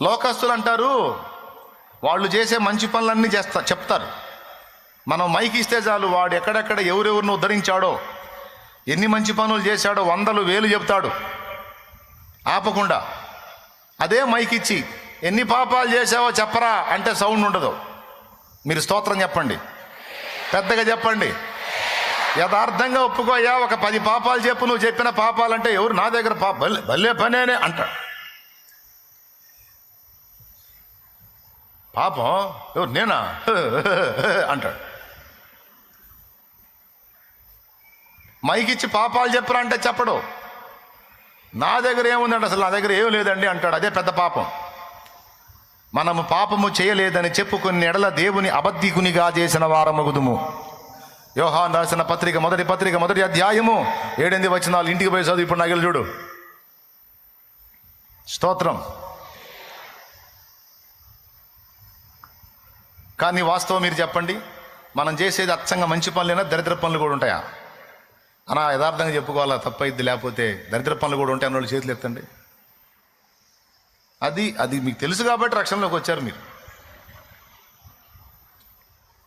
లోకస్తులు అంటారు, వాళ్ళు చేసే మంచి పనులన్నీ చెప్తారు. మనం మైకి ఇస్తే చాలు, వాడు ఎక్కడెక్కడ ఎవరెవరిని ఉద్ధరించాడో, ఎన్ని మంచి పనులు చేశాడో 100,000 చెప్తాడు ఆపకుండా. అదే మైకిచ్చి ఎన్ని పాపాలు చేసావో చెప్పరా అంటే సౌండ్ ఉండదు. మీరు స్తోత్రం చెప్పండి, పెద్దగా చెప్పండి, యథార్థంగా ఒప్పుకోయా. ఒక 10 పాపాలు చెప్పు, నువ్వు చెప్పిన పాపాలంటే ఎవరు నా దగ్గర భలే పనేనే అంటాడు. పాపం ఎవరు నేనా అంటాడు. మైకిచ్చి పాపాలు చెప్పరా అంటే చెప్పడు. నా దగ్గర ఏముందంటే అసలు నా దగ్గర ఏం లేదండి అంటాడు. అదే పెద్ద పాపం. మనము పాపము చేయలేదని చెప్పుకుని ఎడల దేవుని అబద్ధికునిగా చేసిన వారమగుదుము. యోహాను రాసిన మొదటి పత్రిక 1వ అధ్యాయము 7-8 వచనాలు ఇంటికి పోయి చదువు. ఇప్పుడు నగలు చూడు. స్తోత్రం. కానీ వాస్తవం మీరు చెప్పండి, మనం చేసేది అచ్చంగా మంచి పనులైనా దరిద్ర పనులు కూడా ఉంటాయా అనా? యథార్థంగా చెప్పుకోవాలా, తప్పైద్ది. లేకపోతే దరిద్ర పనులు కూడా ఉంటాయి అన్నోళ్ళు చేతులు ఎత్తండి. అది మీకు తెలుసు కాబట్టి రక్షణలోకి వచ్చారు మీరు.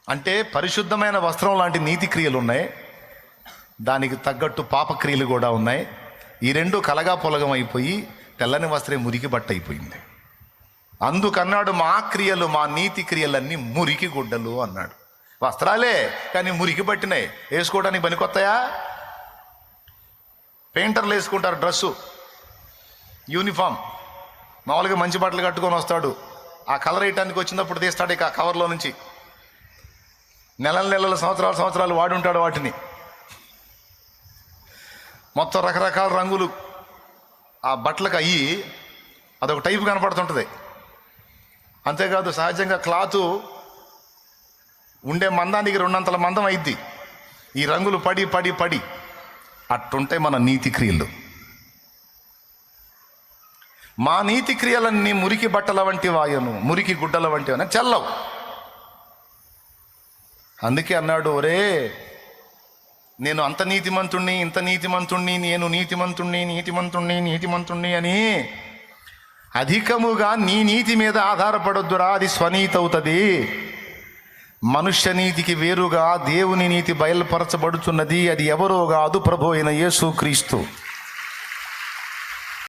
అంటే పరిశుద్ధమైన వస్త్రం లాంటి నీతి క్రియలు ఉన్నాయి, దానికి తగ్గట్టు పాపక్రియలు కూడా ఉన్నాయి. ఈ రెండు కలగా పొలగం అయిపోయి తెల్లని వస్త్రం మురికి బట్ట అయిపోయింది. అందుకన్నాడు, మా క్రియలు, మా నీతి క్రియలన్నీ మురికి గుడ్డలు అన్నాడు. వస్త్రాలే కానీ మురికి పట్టినాయి, వేసుకోవడానికి పనికొస్తాయా? పెయింటర్లు వేసుకుంటారు డ్రెస్సు, యూనిఫామ్, మామూలుగా మంచి బట్టలు కట్టుకొని వస్తాడు. ఆ కలర్ వేయటానికి వచ్చినప్పుడు తీస్తాడు ఇక కవర్లో నుంచి. నెలలు సంవత్సరాలు వాడి ఉంటాడు వాటిని. మొత్తం రకరకాల రంగులు ఆ బట్టలకు అయ్యి అదొక టైపు కనపడుతుంటుంది. అంతేకాదు, సహజంగా క్లాతు ఉండే మందానికి 2 మందం అయిద్ది. ఈ రంగులు పడి పడి పడి అట్టుంటే మన నీతి క్రియలు. మా నీతి క్రియలన్నీ మురికి బట్టల వంటి వాయును, మురికి గుడ్డల వంటి వాయను, చెల్లవు. అందుకే అన్నాడు, ఒరే నేను అంత నీతిమంతుణ్ణి, ఇంత నీతిమంతుణ్ణి, నేను నీతిమంతుణ్ణి అని అధికముగా నీ నీతి మీద ఆధారపడొద్దురా, అది స్వనీతి అవుతుంది. మనుష్య నీతికి వేరుగా దేవుని నీతి బయలుపరచబడుతున్నది. అది ఎవరో కాదు, ప్రభు అయిన యేసుక్రీస్తు.